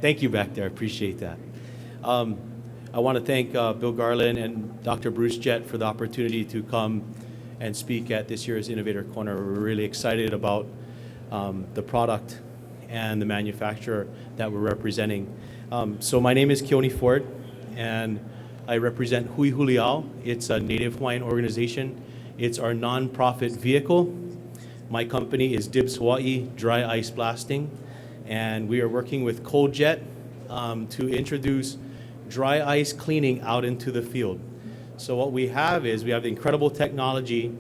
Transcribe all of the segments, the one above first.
Thank you back there. I appreciate that. I want to thank Bill Garland and Dr. Bruce Jett for the opportunity to come and speak at this year's Innovator Corner. We're really excited about the product and the manufacturer that we're representing. So my name is Keoni Ford, and I represent Huihui. It's a Native Hawaiian organization. It's our nonprofit vehicle. My company is Dibs Hawaii Dry Ice Blasting, and we are working with ColdJet to introduce dry ice cleaning out into the field. So what we have is we have incredible technology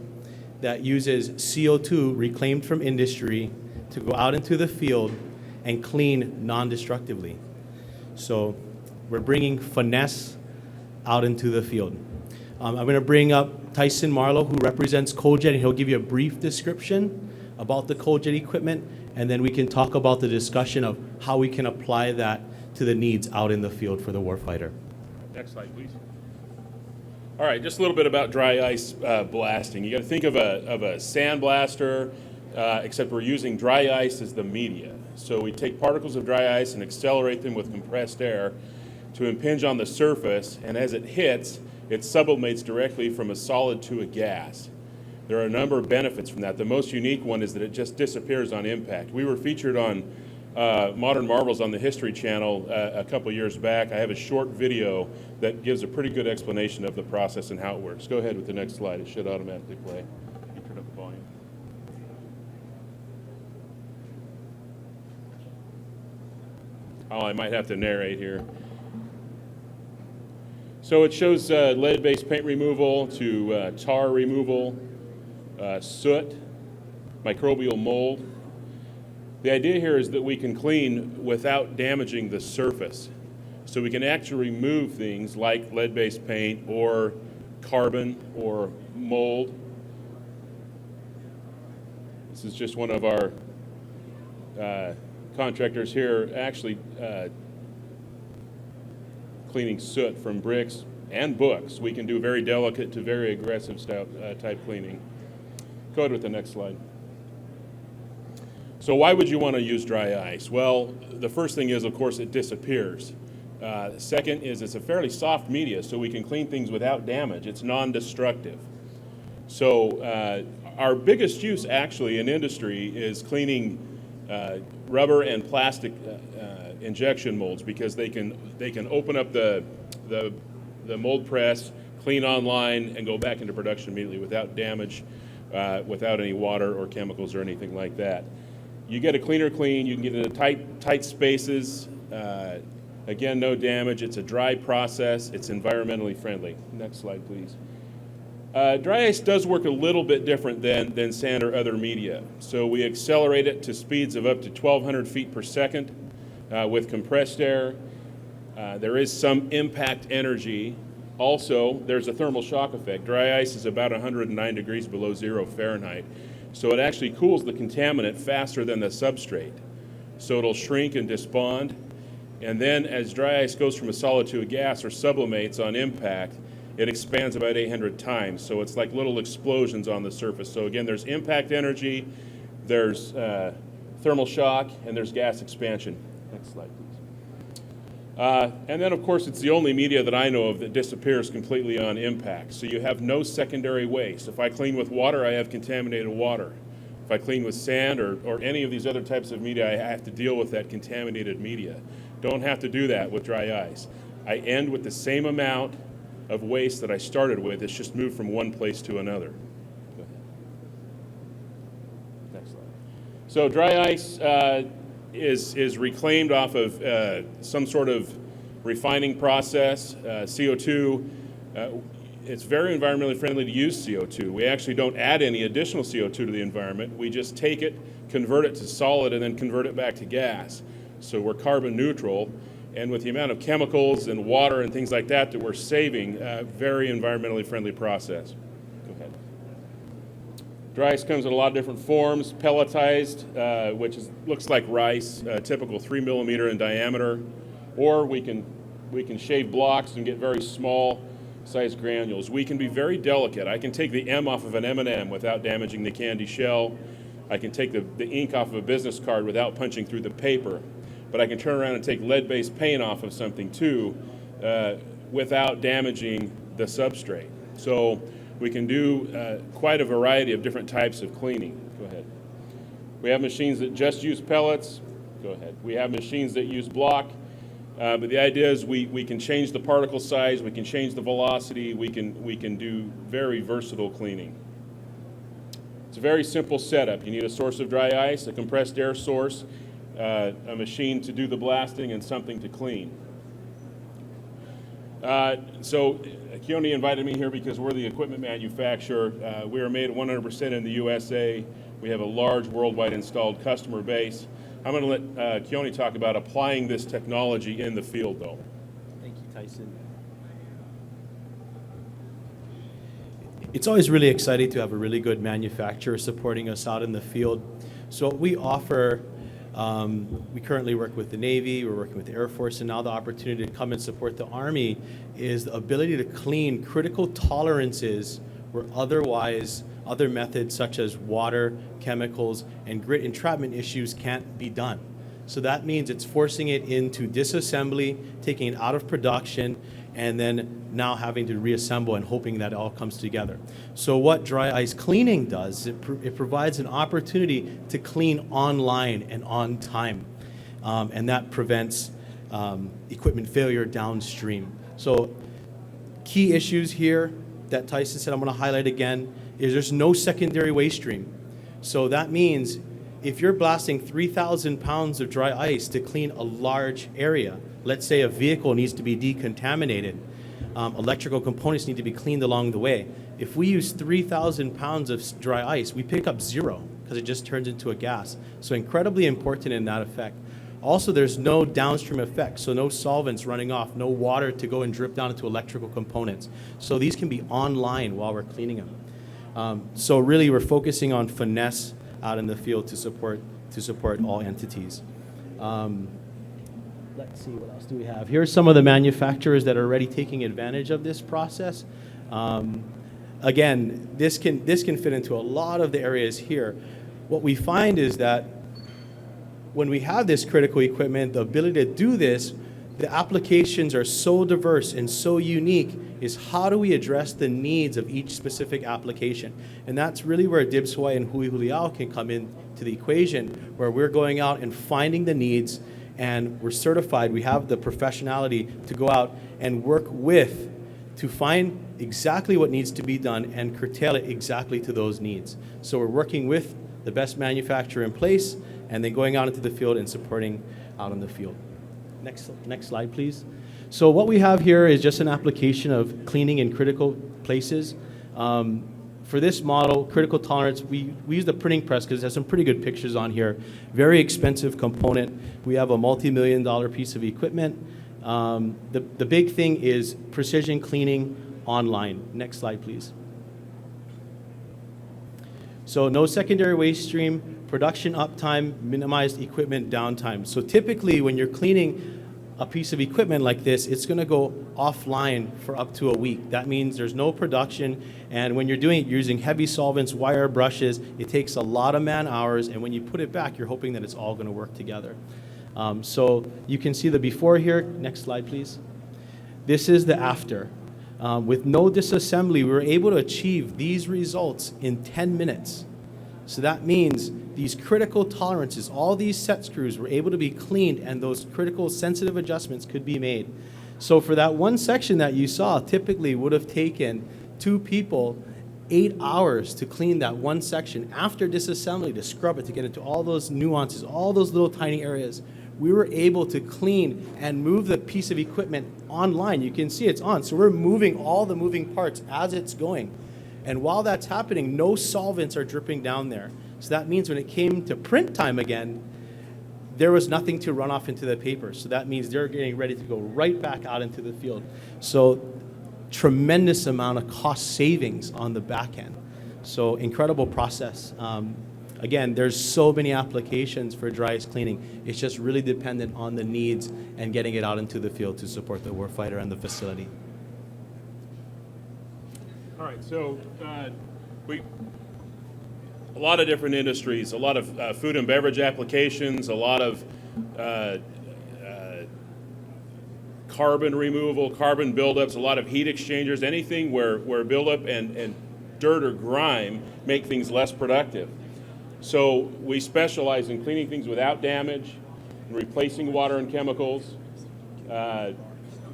that uses CO2 reclaimed from industry to go out into the field and clean non-destructively. So we're bringing finesse out into the field. I'm going to bring up Tyson Marlowe, who represents ColdJet, and he'll give you a brief description about the ColdJet equipment, and then we can talk about the discussion of how we can apply that to the needs out in the field for the warfighter. Next slide, please. All right, just a little bit about dry ice blasting. You got to think of a sandblaster, except we're using dry ice as the media. So we take particles of dry ice and accelerate them with compressed air to impinge on the surface, and as it hits, it sublimates directly from a solid to a gas. There are a number of benefits from that. The most unique one is that it just disappears on impact. We were featured on Modern Marvels on the History Channel a couple years back. I have a short video that gives a pretty good explanation of the process and how it works. Go ahead with the next slide. It should automatically play. You turn up the volume. Oh, I might have to narrate here. So it shows lead-based paint removal to tar removal, soot, microbial mold. The idea here is that we can clean without damaging the surface. So we can actually remove things like lead-based paint or carbon or mold. This is just one of our contractors here actually cleaning soot from bricks and books. We can do very delicate to very aggressive style, type cleaning. Go ahead with the next slide. So why would you want to use dry ice? Well, the first thing is, of course, it disappears. Second is it's a fairly soft media, so we can clean things without damage. It's non-destructive. So our biggest use actually in industry is cleaning rubber and plastic injection molds, because they can open up the mold press, clean online, and go back into production immediately without damage, without any water or chemicals or anything like that. You get a cleaner clean. You can get into tight spaces. Again, no damage. It's a dry process. It's environmentally friendly. Next slide, please. Dry ice does work a little bit different than sand or other media. So we accelerate it to speeds of up to 1,200 feet per second with compressed air. There is some impact energy. Also, there's a thermal shock effect. Dry ice is about 109 degrees below 0 Fahrenheit. So it actually cools the contaminant faster than the substrate. So it'll shrink and despond. And then as dry ice goes from a solid to a gas or sublimates on impact, it expands about 800 times. So it's like little explosions on the surface. So again, there's impact energy, there's thermal shock, and there's gas expansion. Next slide, please. And then, of course, it's the only media that I know of that disappears completely on impact. So you have no secondary waste. If I clean with water, I have contaminated water. If I clean with sand or any of these other types of media, I have to deal with that contaminated media. Don't have to do that with dry ice. I end with the same amount of waste that I started with. It's just moved from one place to another. Go ahead. Next slide. So dry ice is reclaimed off of some sort of refining process, CO2. It's very environmentally friendly to use CO2. We actually don't add any additional CO2 to the environment. We just take it, convert it to solid, and then convert it back to gas. So we're carbon neutral. And with the amount of chemicals and water and things like that we're saving, very environmentally friendly process. Go ahead. Dry ice comes in a lot of different forms. Pelletized, which looks like rice, typical 3 millimeter in diameter. Or we can shave blocks and get very small size granules. We can be very delicate. I can take the M off of an M&M without damaging the candy shell. I can take the ink off of a business card without punching through the paper. but I can turn around and take lead-based paint off of something too without damaging the substrate. So we can do quite a variety of different types of cleaning. Go ahead. We have machines that just use pellets. Go ahead. We have machines that use block. But the idea is we can change the particle size, we can change the velocity, we can do very versatile cleaning. It's a very simple setup. You need a source of dry ice, a compressed air source, a machine to do the blasting, and something to clean. So Keoni invited me here because we're the equipment manufacturer. We are made 100% in the USA. We have a large worldwide installed customer base. I'm going to let Keoni talk about applying this technology in the field, though. Thank you, Tyson. It's always really exciting to have a really good manufacturer supporting us out in the field. So what we offer, we currently work with the Navy, we're working with the Air Force, and now the opportunity to come and support the Army is the ability to clean critical tolerances where otherwise other methods such as water, chemicals, and grit entrapment issues can't be done. So that means it's forcing it into disassembly, taking it out of production, and then now having to reassemble and hoping that it all comes together. So what dry ice cleaning does, it provides an opportunity to clean online and on time, and that prevents equipment failure downstream. So key issues here that Tyson said I'm going to highlight again is there's no secondary waste stream. So that means if you're blasting 3,000 pounds of dry ice to clean a large area, let's say a vehicle needs to be decontaminated, electrical components need to be cleaned along the way. If we use 3,000 pounds of dry ice, we pick up zero because it just turns into a gas. So incredibly important in that effect. Also, there's no downstream effect, so no solvents running off, no water to go and drip down into electrical components. So these can be online while we're cleaning them. So really, we're focusing on finesse out in the field to support all entities. Let's see, what else do we have? Here's some of the manufacturers that are already taking advantage of this process. Again, this can fit into a lot of the areas here. What we find is that when we have this critical equipment, the ability to do this, the applications are so diverse and so unique, is how do we address the needs of each specific application? And that's really where Dibs Huihui and Huihui can come into the equation, where we're going out and finding the needs, and we're certified, we have the professionality to go out and work with, to find exactly what needs to be done and curtail it exactly to those needs. So we're working with the best manufacturer in place, and then going out into the field and supporting out in the field. Next slide, please. So what we have here is just an application of cleaning in critical places. For this model, critical tolerance, we use the printing press because it has some pretty good pictures on here. Very expensive component. We have a multi-million-dollar piece of equipment. The big thing is precision cleaning online. Next slide, please. So no secondary waste stream, production uptime, minimized equipment downtime. So typically when you're cleaning a piece of equipment like this, it's going to go offline for up to a week. That means there's no production, and when you're doing it using heavy solvents, wire brushes, it takes a lot of man hours, and when you put it back, you're hoping that it's all going to work together. So you can see the before here. Next slide, please. This is the after. With no disassembly, we were able to achieve these results in 10 minutes. So that means these critical tolerances, all these set screws were able to be cleaned, and those critical sensitive adjustments could be made. So for that one section that you saw, typically would have taken 2 people 8 hours to clean that one section after disassembly, to scrub it, to get into all those nuances, all those little tiny areas. We were able to clean and move the piece of equipment online. You can see it's on. So we're moving all the moving parts as it's going. And while that's happening, no solvents are dripping down there. So that means when it came to print time again, there was nothing to run off into the paper. So that means they're getting ready to go right back out into the field. So tremendous amount of cost savings on the back end. So incredible process. Again, there's so many applications for dry ice cleaning. It's just really dependent on the needs and getting it out into the field to support the warfighter and the facility. All right, so a lot of different industries, a lot of food and beverage applications, a lot of carbon removal, carbon buildups, a lot of heat exchangers, anything where buildup and dirt or grime make things less productive. So we specialize in cleaning things without damage, replacing water and chemicals,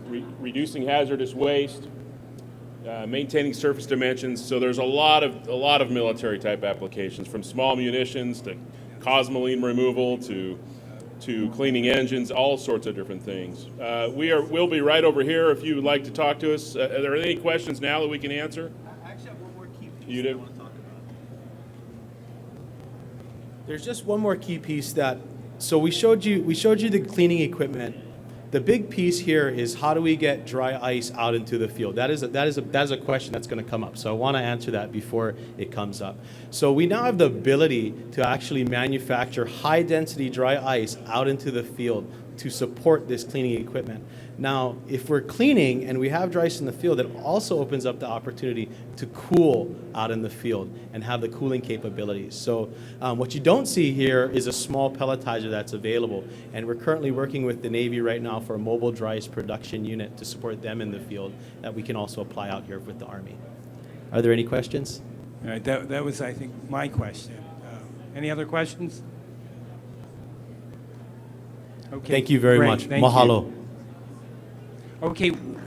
reducing hazardous waste, maintaining surface dimensions. So there's a lot of military type applications, from small munitions to cosmoline removal to cleaning engines, all sorts of different things. We'll be right over here if you would like to talk to us. Are there any questions now that we can answer? I actually have one more key piece You that I do? want to talk about. There's just one more key piece that, so we showed you the cleaning equipment. The big piece here is how do we get dry ice out into the field? That is a question that's going to come up. So I want to answer that before it comes up. So we now have the ability to actually manufacture high density dry ice out into the field to support this cleaning equipment. Now, if we're cleaning and we have dry ice in the field, it also opens up the opportunity to cool out in the field and have the cooling capabilities. So what you don't see here is a small pelletizer that's available. And we're currently working with the Navy right now for a mobile dry ice production unit to support them in the field that we can also apply out here with the Army. Are there any questions? All right, that was, I think, my question. Any other questions? Okay. Thank you very great, much. thank you. Mahalo. Okay.